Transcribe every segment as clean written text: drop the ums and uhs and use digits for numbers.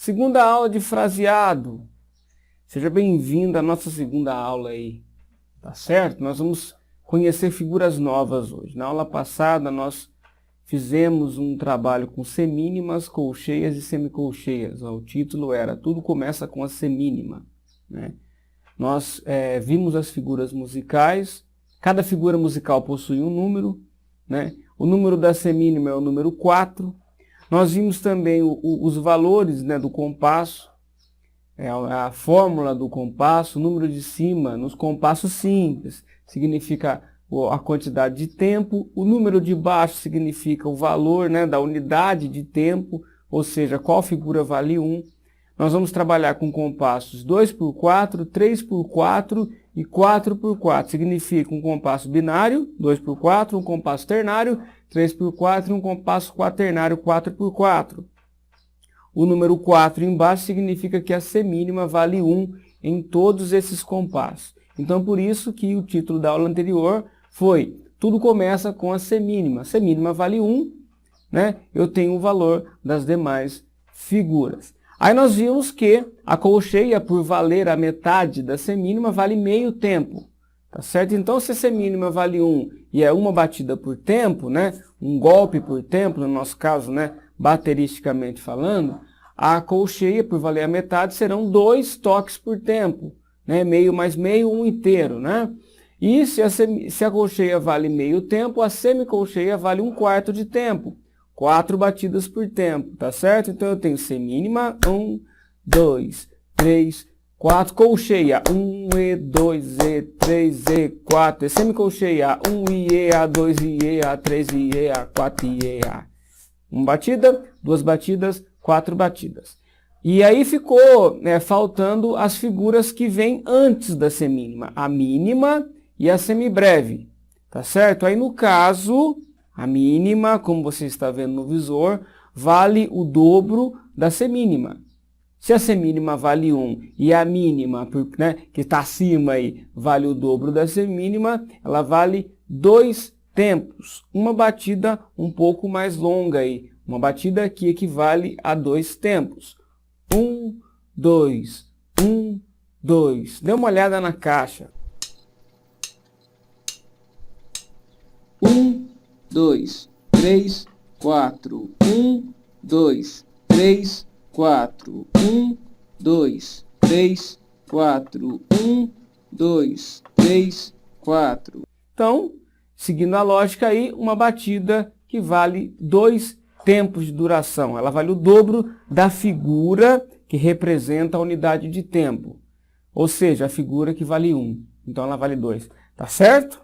Segunda aula de fraseado. Seja bem-vindo à nossa segunda aula aí, tá certo? Nós vamos conhecer figuras novas hoje. Na aula passada nós fizemos um trabalho com semínimas, colcheias e semicolcheias. O título era Tudo Começa com a Semínima, né? Nós vimos as figuras musicais. Cada figura musical possui um número, né? O número da semínima é o número 4. Nós vimos também os valores, né, do compasso, a fórmula do compasso, o número de cima nos compassos simples, significa a quantidade de tempo, o número de baixo significa o valor, né, da unidade de tempo, ou seja, qual figura vale 1. Nós vamos trabalhar com compassos 2x4, 3x4 e 4x4. Significa um compasso binário, 2x4, um compasso ternário, 3x4 e um compasso quaternário, 4x4. O número 4 embaixo significa que a semínima vale 1 em todos esses compassos. Então, por isso que o título da aula anterior foi Tudo Começa com a Semínima. A semínima vale 1, né? Eu tenho o valor das demais figuras. Aí nós vimos que a colcheia, por valer a metade da semínima, vale meio tempo. Tá certo? Então, se a semínima vale 1 e é uma batida por tempo, né? Um golpe por tempo, no nosso caso, né? Bateristicamente falando, a colcheia, por valer a metade, serão 2 toques por tempo, né? Meio mais meio, 1 inteiro, né? E se a colcheia vale meio tempo, a semicolcheia vale 1/4 de tempo. 4 batidas por tempo, tá certo? Então eu tenho semínima, 1, 2, 3, 4, colcheia, 1, E2, E3, E4, e semicolcheia, 1, IE, A2, IE, A3, IE, A4, IE, A. 1 batida, 2 batidas, 4 batidas. E aí ficou, né, faltando as figuras que vêm antes da semínima, a mínima e a semibreve, tá certo? Aí no caso, a mínima, como você está vendo no visor, vale o dobro da semínima. Se a semínima vale 1 e a mínima, né, que está acima aí, vale o dobro da semínima, ela vale 2 tempos. Uma batida um pouco mais longa aí. Uma batida que equivale a 2 tempos. 1, 2, 1, 2. Dê uma olhada na caixa. 1, 2, 3, 4. 1, 2, 3, 4. 1, 2, 3, 4. 1, 2, 3, 4. Então, seguindo a lógica aí, uma batida que vale 2 tempos de duração. Ela vale o dobro da figura que representa a unidade de tempo. Ou seja, a figura que vale 1. Então ela vale 2. Tá certo?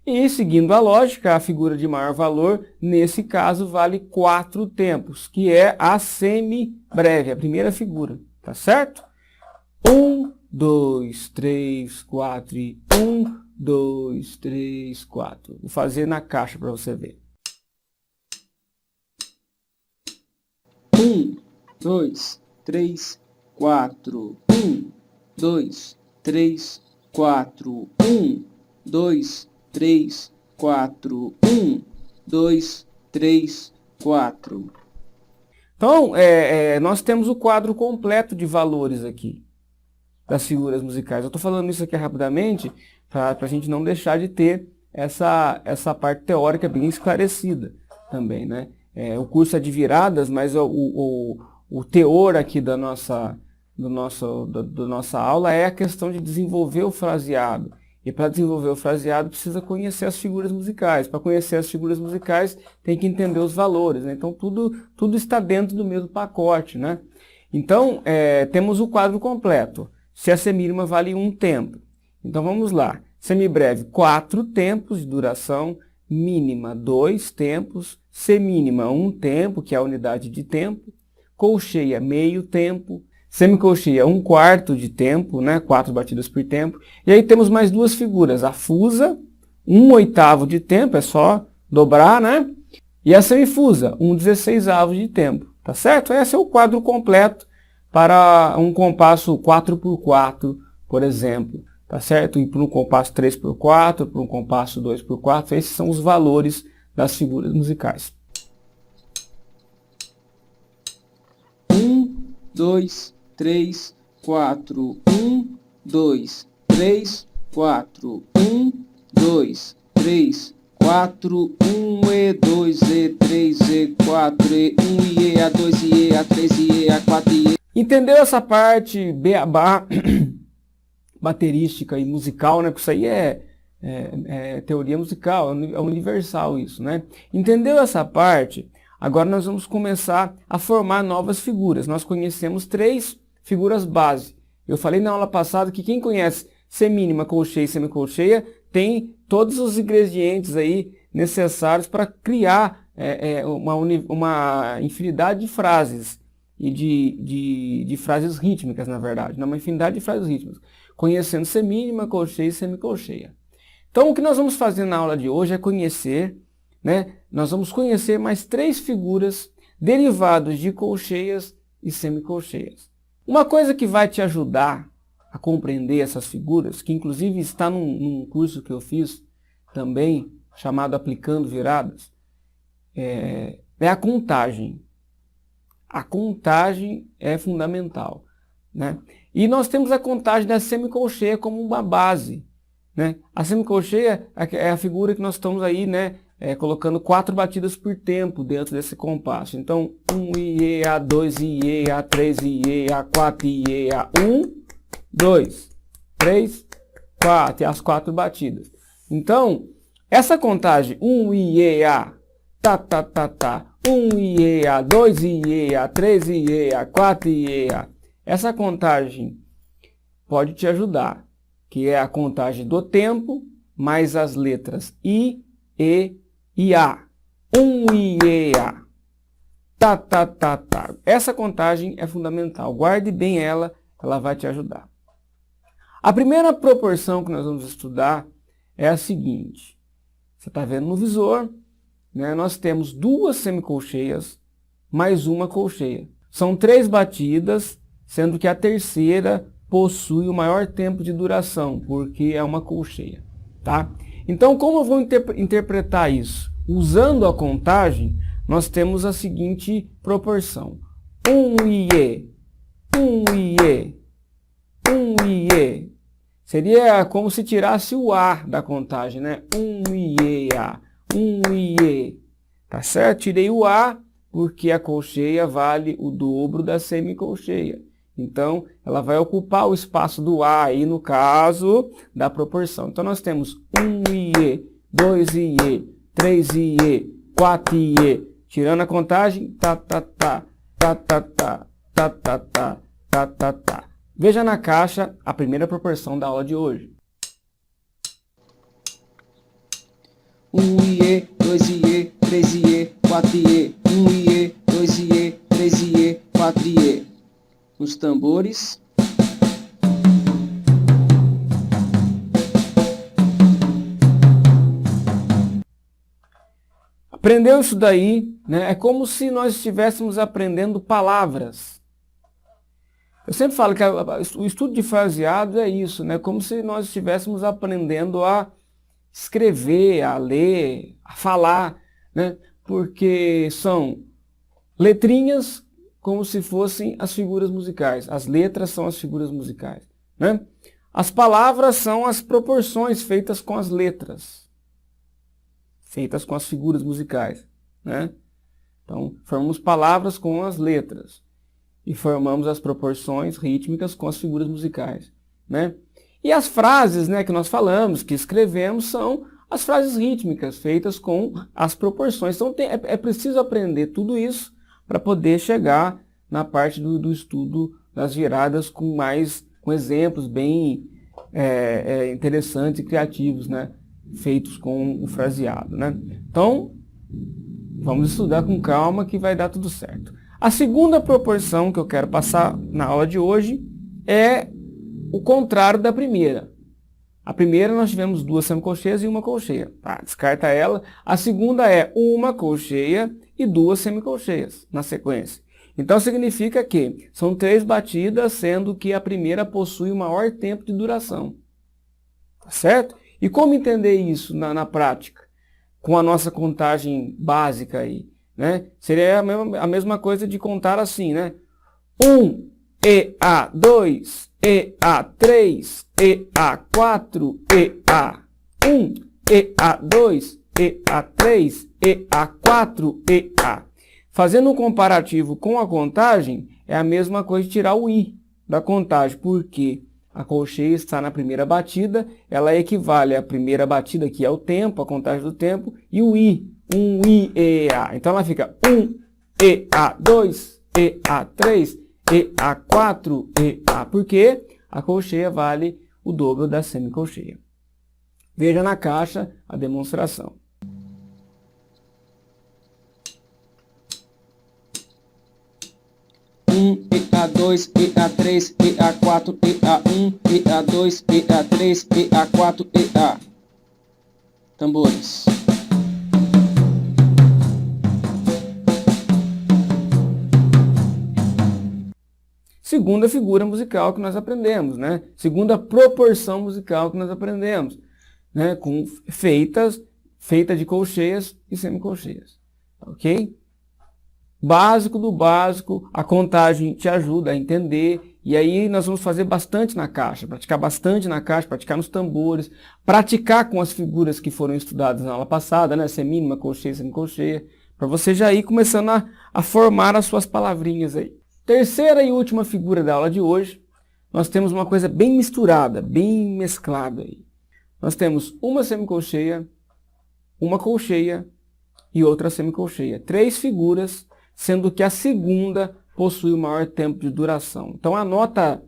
E seguindo a lógica, a figura de maior valor, nesse caso, vale 4 tempos, que é a semibreve, a primeira figura. Tá certo? 1, 2, 3, 4 e 1, 2, 3, 4. Vou fazer na caixa para você ver. 1, 2, 3, 4. 1, 2, 3, 4. 1, 2, 3, 4. 1, 2, 3, 4. Então, nós temos o quadro completo de valores aqui, das figuras musicais. Eu estou falando isso aqui rapidamente para a gente não deixar de ter essa parte teórica bem esclarecida também, né? O curso é de viradas, mas o teor aqui da nossa aula é a questão de desenvolver o fraseado. E para desenvolver o fraseado precisa conhecer as figuras musicais. Para conhecer as figuras musicais tem que entender os valores, né? Então tudo está dentro do mesmo pacote, né? Então temos o quadro completo. Se a semínima vale 1 tempo. Então vamos lá. Semibreve, 4 tempos de duração. Mínima, 2 tempos. Semínima, 1 tempo, que é a unidade de tempo. Colcheia, meio tempo. Semicolcheia, 1/4 de tempo, né? 4 batidas por tempo. E aí temos mais 2 figuras. A fusa, 1/8 de tempo, é só dobrar, né? E a semifusa, 1/16 de tempo. Tá certo? Esse é o quadro completo para um compasso 4x4, por exemplo. Tá certo? E para um compasso 3x4, para um compasso 2x4, esses são os valores das figuras musicais. 1, 2, 3, 4, 1, 2, 3, 4, 1, 2, 3, 4, 1, E2, E3, E4, E1, e EA2, e EA3, e EA4, e E. Entendeu essa parte beabá baterística e musical, né? Porque isso aí é teoria musical, é universal isso, né? Entendeu essa parte? Agora nós vamos começar a formar novas figuras. Nós conhecemos 3 figuras base. Eu falei na aula passada que quem conhece semínima, colcheia e semicolcheia tem todos os ingredientes aí necessários para criar uma infinidade de frases e de frases rítmicas, na verdade, uma infinidade de frases rítmicas, conhecendo semínima, colcheia e semicolcheia. Então o que nós vamos fazer na aula de hoje é conhecer, né? Nós vamos conhecer mais 3 figuras derivadas de colcheias e semicolcheias. Uma coisa que vai te ajudar a compreender essas figuras, que inclusive está num curso que eu fiz também, chamado Aplicando Viradas, é a contagem. A contagem é fundamental, né? E nós temos a contagem da semicolcheia como uma base, né? A semicolcheia é a figura que nós estamos aí, né, colocando 4 batidas por tempo dentro desse compasso. Então, 1 e A2 e A3 e A4 e A1, 2, 3, 4 e as 4 batidas. Então, essa contagem 1 e EA, tá, tá, tá, tá, 1 e EA, 2 e EA, 3 e EA, 4 e EA. Essa contagem pode te ajudar, que é a contagem do tempo, mais as letras I, E e A. 1 e EA, tá, tá, tá, tá. Essa contagem é fundamental, guarde bem ela vai te ajudar. A primeira proporção que nós vamos estudar é a seguinte. Você está vendo no visor, né? Nós temos 2 semicolcheias mais uma colcheia. São 3 batidas, sendo que a terceira possui o maior tempo de duração, porque é uma colcheia. Tá? Então, como eu vou interpretar isso? Usando a contagem, nós temos a seguinte proporção. 1 e E, 1 e E, 1 e E. Seria como se tirasse o A da contagem, né? 1 e E, A, 1 e E. Tá certo? Tirei o A porque a colcheia vale o dobro da semicolcheia. Então, ela vai ocupar o espaço do A aí, no caso da proporção. Então, nós temos 1 e E, 2 e E, 3 e E, 4 e E. Tirando a contagem, tá, tá, tá, tá, tá, tá, tá, tá, tá, tá, tá, tá. Veja na caixa a primeira proporção da aula de hoje. 1 e E, 2 e E, 3 e E, 4 e E, 1 e E, 2 e E, 3 e E, 4 e E. Os tambores. Aprendeu isso daí, né? É como se nós estivéssemos aprendendo palavras. Eu sempre falo que o estudo de fraseado é isso, né? Como se nós estivéssemos aprendendo a escrever, a ler, a falar, né? Porque são letrinhas como se fossem as figuras musicais. As letras são as figuras musicais, né? As palavras são as proporções feitas com as letras, feitas com as figuras musicais, né? Então, formamos palavras com as letras e formamos as proporções rítmicas com as figuras musicais, né? E as frases, né, que nós falamos, que escrevemos, são as frases rítmicas feitas com as proporções. Então, é preciso aprender tudo isso para poder chegar na parte do estudo das viradas com exemplos bem interessantes e criativos, né? Feitos com o fraseado, né? Então, vamos estudar com calma que vai dar tudo certo. A segunda proporção que eu quero passar na aula de hoje é o contrário da primeira. A primeira nós tivemos 2 semicolcheias e uma colcheia. Tá, descarta ela. A segunda é uma colcheia e 2 semicolcheias na sequência. Então significa que são 3 batidas, sendo que a primeira possui o maior tempo de duração. Tá certo? E como entender isso na prática? Com a nossa contagem básica aí, né? Seria a mesma coisa de contar assim, né? 1, EA2, EA3, EA4, EA1, EA2, EA3, EA4, EA. Fazendo um comparativo com a contagem, é a mesma coisa de tirar o I da contagem, porque a colcheia está na primeira batida, ela equivale à primeira batida, que é o tempo, a contagem do tempo, e o I, 1 I, EA. Então ela fica 1, EA2, EA3, EA4, EA, porque a colcheia vale o dobro da semicolcheia. Veja na caixa a demonstração. EA2, EA3, EA4, EA1, EA2, EA3, EA4, EA. Tambores. Segunda figura musical que nós aprendemos, né? Segunda proporção musical que nós aprendemos, né? Feita de colcheias e semicolcheias, ok? Básico do básico, a contagem te ajuda a entender, e aí nós vamos fazer bastante na caixa, praticar bastante na caixa, praticar nos tambores, praticar com as figuras que foram estudadas na aula passada, né? Semínima, colcheia, semicolcheia, para você já ir começando a formar as suas palavrinhas aí. Terceira e última figura da aula de hoje, nós temos uma coisa bem misturada, bem mesclada aí. Nós temos uma semicolcheia, uma colcheia e outra semicolcheia. 3 figuras, sendo que a segunda possui o maior tempo de duração. Então a nota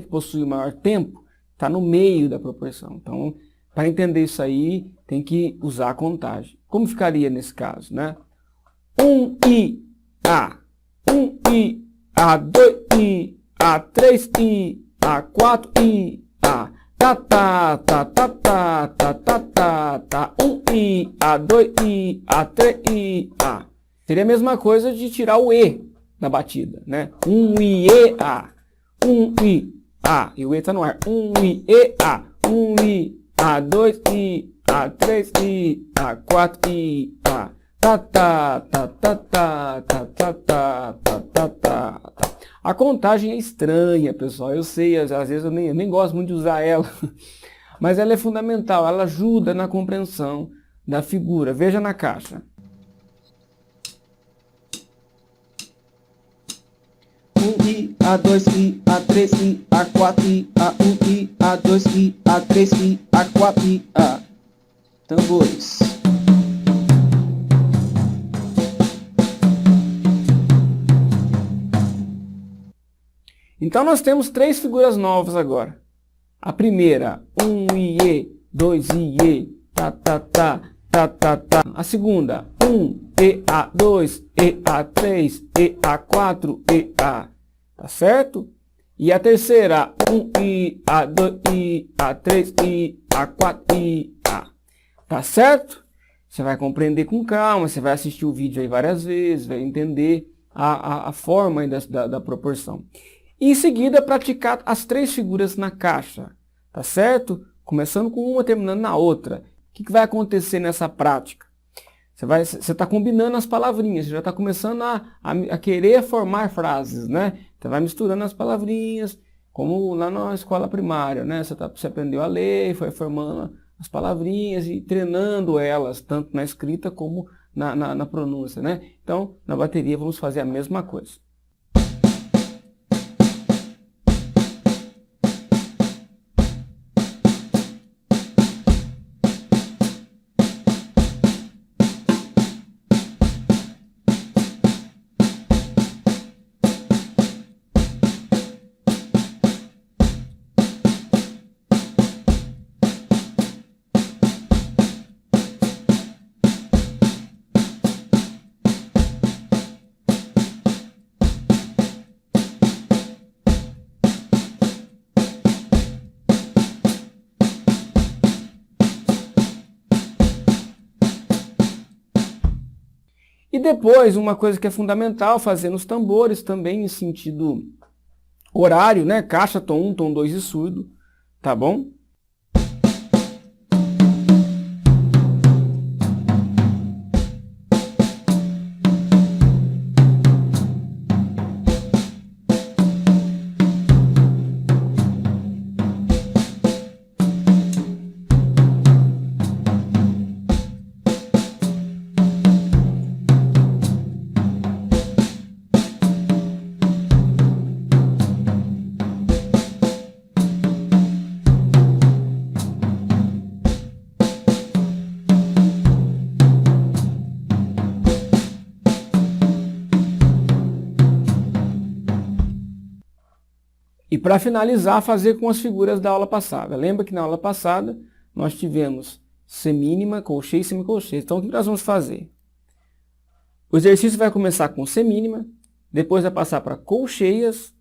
que possui o maior tempo está no meio da proporção. Então, para entender isso aí, tem que usar a contagem. Como ficaria nesse caso, né? 1 I, A. 1 I, A2 I, A3 I, A4 I, A. Tá, tá, tá, tá, tá, tá, tá, tá, tá. 1 I, A2 I, A3 I, A. Seria a mesma coisa de tirar o E da batida, né? 1 I, E, A. 1 I, A. E o E tá no ar. 1 I, E, A. 1 I, A2 I, A3 I, A4 I, A. Tá, tá, tá, tá, tá, tá, tá, tá, tá, tá, tá. A contagem é estranha, pessoal. Eu sei, às vezes eu nem gosto muito de usar ela. Mas ela é fundamental, ela ajuda na compreensão da figura. Veja na caixa. 1 I, A2 I, A3 I, A4 I, A1 I, A2 I, A3 I, A4 I, A. Tambores. Então nós temos 3 figuras novas agora. A primeira, 1 IE, 2 IE, tá, tá, tá, tá, tá, tá. A segunda, 1 EA2, EA3, EA4, EA. Tá certo? E a terceira, 1 I, A2 I, A3 I, A4 I, A. Tá certo? Você vai compreender com calma, você vai assistir o vídeo aí várias vezes, vai entender a forma aí da proporção. E em seguida, praticar as 3 figuras na caixa, tá certo? Começando com uma, terminando na outra. O que vai acontecer nessa prática? Você está combinando as palavrinhas, você já está começando a querer formar frases, né? Você vai misturando as palavrinhas, como lá na escola primária, né? Você aprendeu a ler, foi formando as palavrinhas e treinando elas, tanto na escrita como na pronúncia, né? Então, na bateria, vamos fazer a mesma coisa. E depois, uma coisa que é fundamental, fazer nos tambores também em sentido horário, né? Caixa, tom 1, tom 2 e surdo, tá bom? para finalizar, fazer com as figuras da aula passada. Lembra que na aula passada nós tivemos semínima, colcheia e semicolcheia. Então o que nós vamos fazer? O exercício vai começar com semínima, depois vai passar para colcheias,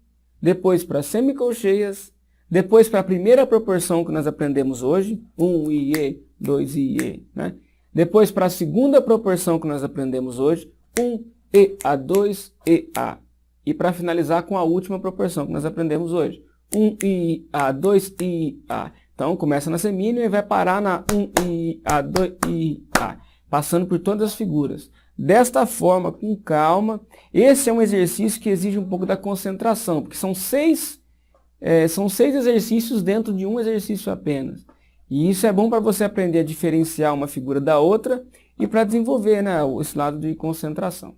depois para semicolcheias, depois para a primeira proporção que nós aprendemos hoje, 1 e 2 e, né? Depois para a segunda proporção que nós aprendemos hoje, 1 e a 2 e a. E para finalizar com a última proporção que nós aprendemos hoje, 1 e a, 2 e a. Então começa na semínima e vai parar na 1 e a, 2 e a, passando por todas as figuras. Desta forma, com calma, esse é um exercício que exige um pouco da concentração, porque são seis exercícios dentro de um exercício apenas. E isso é bom para você aprender a diferenciar uma figura da outra e para desenvolver, né, esse lado de concentração.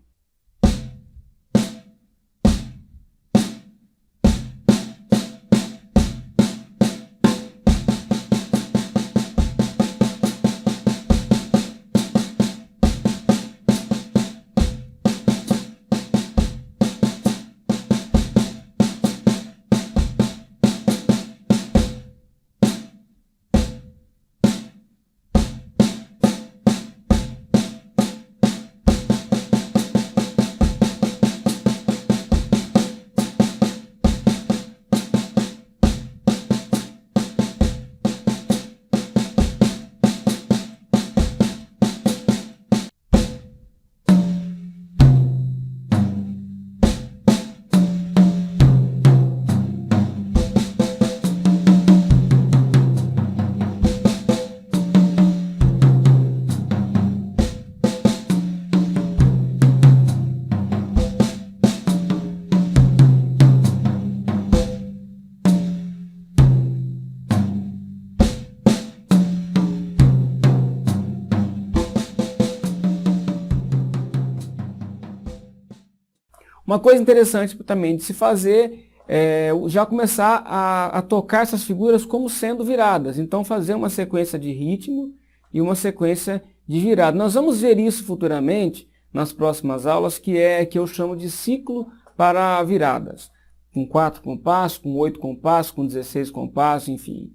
Uma coisa interessante também de se fazer é já começar a tocar essas figuras como sendo viradas. Então fazer uma sequência de ritmo e uma sequência de virada. Nós vamos ver isso futuramente nas próximas aulas, que eu chamo de ciclo para viradas. Com 4 compassos, com 8 compassos, com 16 compassos, enfim.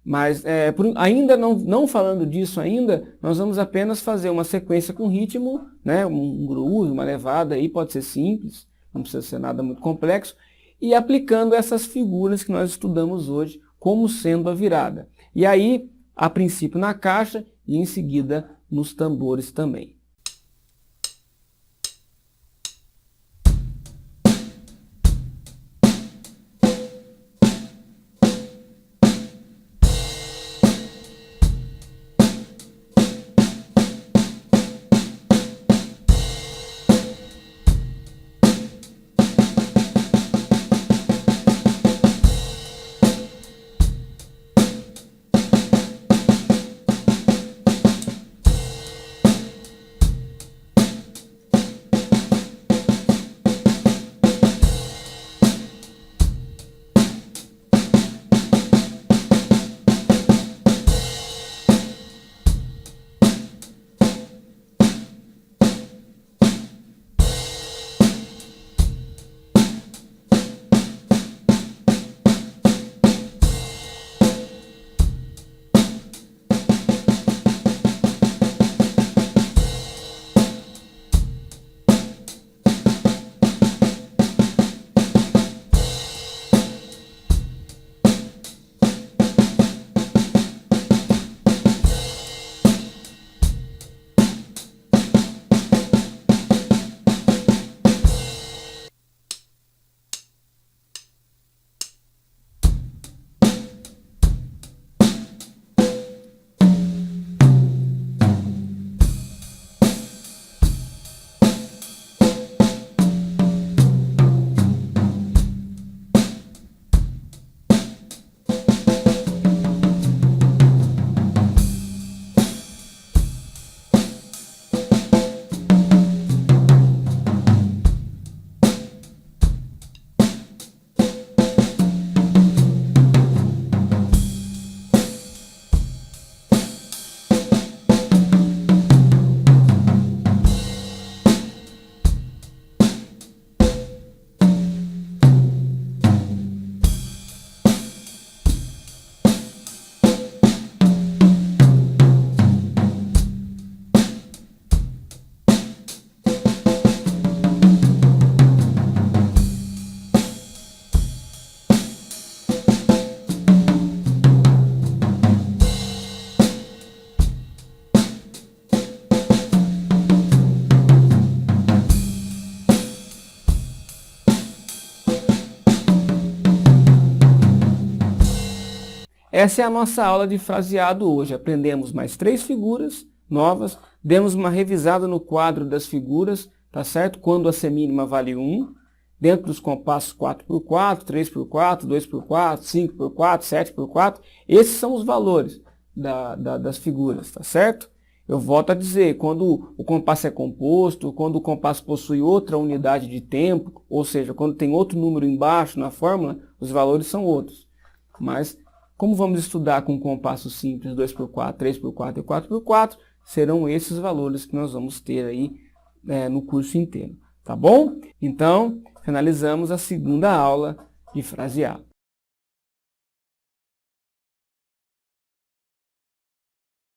Mas ainda não falando disso ainda, nós vamos apenas fazer uma sequência com ritmo, né, um groove, uma levada, aí pode ser simples, não precisa ser nada muito complexo, e aplicando essas figuras que nós estudamos hoje como sendo a virada. E aí, a princípio na caixa e em seguida nos tambores também. essa é a nossa aula de fraseado hoje. Aprendemos mais 3 figuras novas, demos uma revisada no quadro das figuras, tá certo? Quando a semínima vale 1, dentro dos compassos 4x4, 3x4, 2x4, 5x4, 7x4, esses são os valores das figuras, tá certo? Eu volto a dizer, quando o compasso é composto, quando o compasso possui outra unidade de tempo, ou seja, quando tem outro número embaixo na fórmula, os valores são outros. Mas, como vamos estudar com compasso simples 2x4, 3x4 e 4x4, serão esses valores que nós vamos ter aí no curso inteiro. Tá bom? Então, finalizamos a segunda aula de fraseado.